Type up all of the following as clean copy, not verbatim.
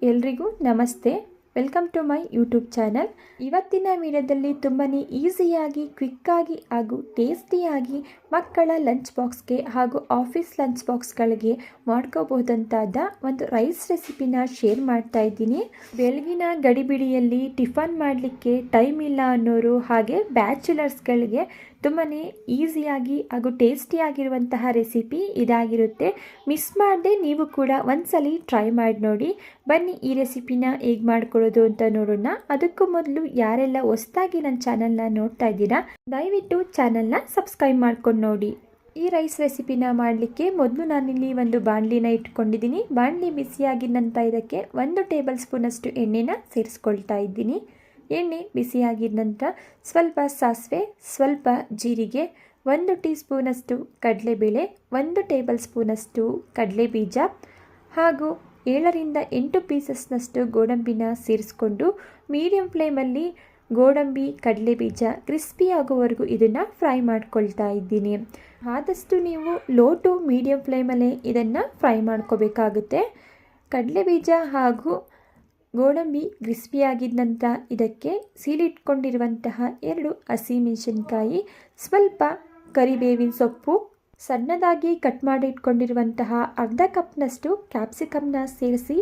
ಎಲ್ರಿಗೂ ನಮಸ್ತೆ. Welcome to my YouTube channel. ಇವತ್ತಿನ ವಿಡಿಯೋದಲ್ಲಿ ತುಂಬಾ ಈಸಿಯಾಗಿ, ಕ್ವಿಕ್ಕಾಗಿ ಹಾಗೂ ಟೇಸ್ಟಿಯಾಗಿ ಮಕ್ಕಳ ಲಂಚ್ ಬಾಕ್ಸ್ಗೆ ಹಾಗೂ ಆಫೀಸ್ ಲಂಚ್ ಬಾಕ್ಸ್ಗಳಿಗೆ ಮಾಡ್ಕೋಬಹುದಂತಾದ ಒಂದು ರೈಸ್ ರೆಸಿಪಿನ ಶೇರ್ ಮಾಡ್ತಾ ಇದ್ದೀನಿ. ಬೆಳಗಿನ ಗಡಿಬಿಡಿಯಲ್ಲಿ ಟಿಫನ್ ಮಾಡಲಿಕ್ಕೆ ಟೈಮ್ ಇಲ್ಲ ಅನ್ನೋರು ಹಾಗೆ ಬ್ಯಾಚುಲರ್ಸ್ಗಳಿಗೆ ತುಂಬಾ ಈಸಿಯಾಗಿ ಹಾಗೂ ಟೇಸ್ಟಿಯಾಗಿರುವಂತಹ ರೆಸಿಪಿ ಇದಾಗಿರುತ್ತೆ. ಮಿಸ್ ಮಾಡದೆ ನೀವು ಕೂಡ ಒಂದ್ಸಲಿ ಟ್ರೈ ಮಾಡಿ ನೋಡಿ. ಬನ್ನಿ ಈ ರೆಸಿಪಿನ ಹೇಗೆ ಮಾಡ್ಕೊಳ್ಳೋದು ಅಂತ ನೋಡೋಣ. ಅದಕ್ಕೂ ಮೊದಲು ಯಾರೆಲ್ಲ ಹೊಸದಾಗಿ ನನ್ನ ಚಾನಲ್ನ ನೋಡ್ತಾ ಇದ್ದೀರಾ, ದಯವಿಟ್ಟು ಚಾನಲ್ನ ಸಬ್ಸ್ಕ್ರೈಬ್ ಮಾಡ್ಕೊಂಡು ನೋಡಿ. ಈ ರೈಸ್ ರೆಸಿಪಿನ ಮಾಡಲಿಕ್ಕೆ ಮೊದಲು ನಾನಿಲ್ಲಿ ಒಂದು ಬಾಣಲಿನ ಇಟ್ಕೊಂಡಿದ್ದೀನಿ. ಬಾಣಲಿ ಬಿಸಿಯಾಗಿದ ನಂತರ ಇದಕ್ಕೆ 1 ಟೇಬಲ್ ಸ್ಪೂನಷ್ಟು ಎಣ್ಣೆನ ಸೇರಿಸ್ಕೊಳ್ತಾ ಇದ್ದೀನಿ. ಎಣ್ಣೆ ಬಿಸಿಯಾಗಿದ ನಂತರ ಸ್ವಲ್ಪ ಸಾಸಿವೆ, ಸ್ವಲ್ಪ ಜೀರಿಗೆ, 1 ಟೀ ಸ್ಪೂನಷ್ಟು ಕಡಲೆಬೇಳೆ, 1 ಟೇಬಲ್ ಸ್ಪೂನಷ್ಟು ಕಡಲೆಬೀಜ ಹಾಗೂ 7ರಿಂದ 8 ಪೀಸಸ್ನಷ್ಟು ಗೋಡಂಬಿನ ಸೇರಿಸ್ಕೊಂಡು ಮೀಡಿಯಂ ಫ್ಲೇಮಲ್ಲಿ ಗೋಡಂಬಿ ಕಡಲೆಬೀಜ ಕ್ರಿಸ್ಪಿ ಆಗೋವರೆಗೂ ಇದನ್ನು ಫ್ರೈ ಮಾಡ್ಕೊಳ್ತಾ ಇದ್ದೀನಿ. ಆದಷ್ಟು ನೀವು ಲೋ ಟು ಮೀಡಿಯಂ ಫ್ಲೇಮಲ್ಲೇ ಇದನ್ನು ಫ್ರೈ ಮಾಡ್ಕೋಬೇಕಾಗುತ್ತೆ. ಕಡಲೆಬೀಜ ಹಾಗೂ ಗೋಡಂಬಿ ಕ್ರಿಸ್ಪಿಯಾಗಿದ್ದ ನಂತರ ಇದಕ್ಕೆ ಸೀಳಿಟ್ಕೊಂಡಿರುವಂತಹ 2 ಹಸಿಮೆಣಸಿನಕಾಯಿ, ಸ್ವಲ್ಪ ಕರಿಬೇವಿನ ಸೊಪ್ಪು, ಸಣ್ಣದಾಗಿ ಕಟ್ ಮಾಡಿ ಇಟ್ಕೊಂಡಿರುವಂತಹ ಅರ್ಧ ಕಪ್ನಷ್ಟು ಕ್ಯಾಪ್ಸಿಕಮ್ನ ಸೇರಿಸಿ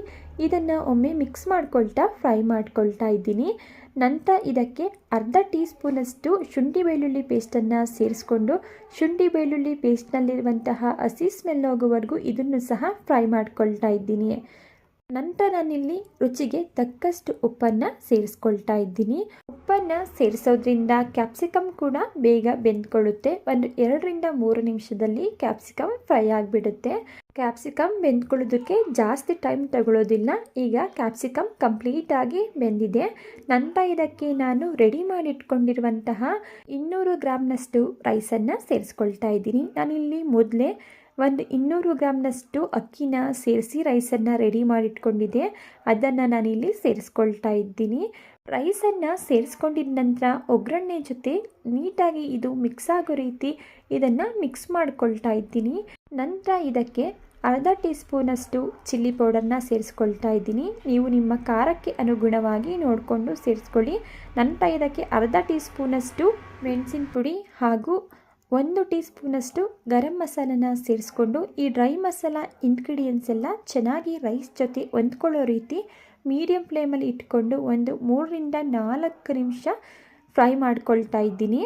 ಇದನ್ನು ಒಮ್ಮೆ ಮಿಕ್ಸ್ ಮಾಡ್ಕೊಳ್ತಾ ಫ್ರೈ ಮಾಡ್ಕೊಳ್ತಾ ಇದ್ದೀನಿ. ನಂತರ ಇದಕ್ಕೆ ಅರ್ಧ ಟೀ ಸ್ಪೂನಷ್ಟು ಶುಂಠಿ ಬೆಳ್ಳುಳ್ಳಿ ಪೇಸ್ಟನ್ನು ಸೇರಿಸ್ಕೊಂಡು ಶುಂಠಿ ಬೆಳ್ಳುಳ್ಳಿ ಪೇಸ್ಟ್ನಲ್ಲಿರುವಂತಹ ಹಸಿ ಸ್ಮೆಲ್ ಹೋಗುವವರೆಗೂ ಇದನ್ನು ಸಹ ಫ್ರೈ ಮಾಡ್ಕೊಳ್ತಾ ಇದ್ದೀನಿ. ನಂತರ ನಾನಿಲ್ಲಿ ರುಚಿಗೆ ತಕ್ಕಷ್ಟು ಉಪ್ಪನ್ನು ಸೇರಿಸ್ಕೊಳ್ತಾ ಇದ್ದೀನಿ. ಉಪ್ಪನ್ನು ಸೇರಿಸೋದ್ರಿಂದ ಕ್ಯಾಪ್ಸಿಕಮ್ ಕೂಡ ಬೇಗ ಬೆಂದ್ಕೊಳ್ಳುತ್ತೆ. 2ರಿಂದ 3 ನಿಮಿಷದಲ್ಲಿ ಕ್ಯಾಪ್ಸಿಕಮ್ ಫ್ರೈ ಆಗಿಬಿಡುತ್ತೆ. ಕ್ಯಾಪ್ಸಿಕಮ್ ಬೆಂದ್ಕೊಳ್ಳೋದಕ್ಕೆ ಜಾಸ್ತಿ ಟೈಮ್ ತಗೊಳ್ಳೋದಿಲ್ಲ. ಈಗ ಕ್ಯಾಪ್ಸಿಕಮ್ ಕಂಪ್ಲೀಟಾಗಿ ಬೆಂದಿದೆ. ನಂತರ ಇದಕ್ಕೆ ನಾನು ರೆಡಿ ಮಾಡಿಟ್ಕೊಂಡಿರುವಂತಹ 200 ಗ್ರಾಮ್ನಷ್ಟು ರೈಸನ್ನು ಸೇರಿಸ್ಕೊಳ್ತಾ ಇದ್ದೀನಿ. ನಾನಿಲ್ಲಿ ಮೊದಲೇ 200 ಗ್ರಾಮ್ನಷ್ಟು ಅಕ್ಕಿನ ಸೇರಿಸಿ ರೈಸನ್ನು ರೆಡಿ ಮಾಡಿಟ್ಕೊಂಡಿದ್ದೆ. ಅದನ್ನು ನಾನಿಲ್ಲಿ ಸೇರಿಸ್ಕೊಳ್ತಾ ಇದ್ದೀನಿ. ರೈಸನ್ನು ಸೇರಿಸ್ಕೊಂಡಿದ ನಂತರ ಒಗ್ಗರಣೆ ಜೊತೆ ನೀಟಾಗಿ ಇದು ಮಿಕ್ಸ್ ಆಗೋ ರೀತಿ ಇದನ್ನು ಮಿಕ್ಸ್ ಮಾಡ್ಕೊಳ್ತಾ ಇದ್ದೀನಿ. ನಂತರ ಇದಕ್ಕೆ ಅರ್ಧ ಟೀ ಸ್ಪೂನಷ್ಟು ಚಿಲ್ಲಿ ಪೌಡರ್ನ ಸೇರಿಸ್ಕೊಳ್ತಾ ಇದ್ದೀನಿ. ನೀವು ನಿಮ್ಮ ಖಾರಕ್ಕೆ ಅನುಗುಣವಾಗಿ ನೋಡಿಕೊಂಡು ಸೇರಿಸ್ಕೊಳ್ಳಿ. ನಂತರ ಇದಕ್ಕೆ ಅರ್ಧ ಟೀ ಸ್ಪೂನಷ್ಟು ಮೆಣಸಿನ ಪುಡಿ ಹಾಗೂ 1 ಟೀ ಸ್ಪೂನಷ್ಟು ಗರಂ ಮಸಾಲನ ಸೇರಿಸ್ಕೊಂಡು ಈ ಡ್ರೈ ಮಸಾಲ ಇಂಗ್ರೀಡಿಯೆಂಟ್ಸ್ ಎಲ್ಲ ಚೆನ್ನಾಗಿ ರೈಸ್ ಜೊತೆ ಹೊಂದ್ಕೊಳ್ಳೋ ರೀತಿ ಮೀಡಿಯಂ ಫ್ಲೇಮಲ್ಲಿ ಇಟ್ಕೊಂಡು 3ರಿಂದ 4 ನಿಮಿಷ ಫ್ರೈ ಮಾಡ್ಕೊಳ್ತಾ ಇದ್ದೀನಿ.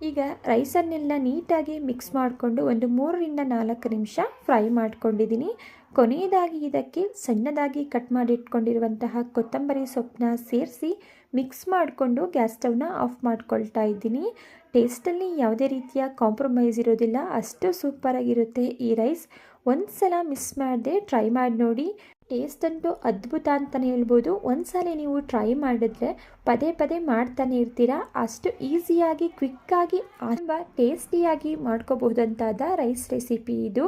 ಈಗ ರೈಸನ್ನೆಲ್ಲ ನೀಟಾಗಿ ಮಿಕ್ಸ್ ಮಾಡಿಕೊಂಡು 3ರಿಂದ 4 ನಿಮಿಷ ಫ್ರೈ ಮಾಡ್ಕೊಂಡಿದ್ದೀನಿ. ಕೊನೆಯದಾಗಿ ಇದಕ್ಕೆ ಸಣ್ಣದಾಗಿ ಕಟ್ ಮಾಡಿ ಇಟ್ಕೊಂಡಿರುವಂತಹ ಕೊತ್ತಂಬರಿ ಸೊಪ್ಪನ್ನ ಸೇರಿಸಿ ಮಿಕ್ಸ್ ಮಾಡಿಕೊಂಡು ಗ್ಯಾಸ್ ಸ್ಟವ್ನ ಆಫ್ ಮಾಡ್ಕೊಳ್ತಾ ಇದ್ದೀನಿ. ಟೇಸ್ಟಲ್ಲಿ ಯಾವುದೇ ರೀತಿಯ ಕಾಂಪ್ರಮೈಸ್ ಇರೋದಿಲ್ಲ, ಅಷ್ಟು ಸೂಪರಾಗಿರುತ್ತೆ ಈ ರೈಸ್. ಒಂದು ಸಲ ಮಿಸ್ ಮಾಡದೆ ಟ್ರೈ ಮಾಡಿ ನೋಡಿ. ಟೇಸ್ಟ್ ಅಂತೂ ಅದ್ಭುತ ಅಂತಲೇ ಹೇಳ್ಬೋದು. ಒಂದ್ಸಲ ನೀವು ಟ್ರೈ ಮಾಡಿದ್ರೆ ಪದೇ ಪದೇ ಮಾಡ್ತಾನೆ ಇರ್ತೀರಾ. ಅಷ್ಟು ಈಸಿಯಾಗಿ, ಕ್ವಿಕ್ಕಾಗಿ, ತುಂಬ ಟೇಸ್ಟಿಯಾಗಿ ಮಾಡ್ಕೋಬಹುದಂತಾದ ರೈಸ್ ರೆಸಿಪಿ ಇದು.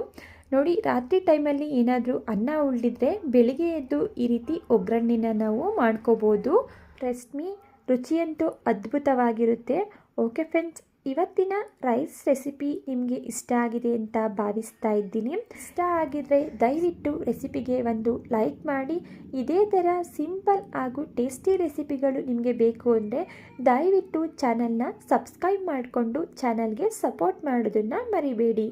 ನೋಡಿ, ರಾತ್ರಿ ಟೈಮಲ್ಲಿ ಏನಾದರೂ ಅನ್ನ ಉಳಿದಿದ್ರೆ ಬೆಳಿಗ್ಗೆ ಎದ್ದು ಈ ರೀತಿ ಒಗ್ಗರಣೆನ ನಾವು ಮಾಡ್ಕೋಬೋದು. ಟ್ರಸ್ಟ್ ಮೀ, ರುಚಿಯಂತೂ ಅದ್ಭುತವಾಗಿರುತ್ತೆ. ಓಕೆ ಫ್ರೆಂಡ್ಸ್, ಇವತ್ತಿನ ರೈಸ್ ರೆಸಿಪಿ ನಿಮಗೆ ಇಷ್ಟ ಆಗಿದೆ ಅಂತ ಭಾವಿಸ್ತಾ ಇದ್ದೀನಿ. ಇಷ್ಟ ಆಗಿದ್ರೆ ದಯವಿಟ್ಟು ರೆಸಿಪಿಗೆ ಒಂದು ಲೈಕ್ ಮಾಡಿ. ಇದೇ ಥರ ಸಿಂಪಲ್ ಹಾಗೂ ಟೇಸ್ಟಿ ರೆಸಿಪಿಗಳು ನಿಮಗೆ ಬೇಕು ಅಂದರೆ ದಯವಿಟ್ಟು ಚಾನಲ್ನ ಸಬ್ಸ್ಕ್ರೈಬ್ ಮಾಡಿಕೊಂಡು ಚಾನಲ್ಗೆ ಸಪೋರ್ಟ್ ಮಾಡೋದನ್ನು ಮರಿಬೇಡಿ.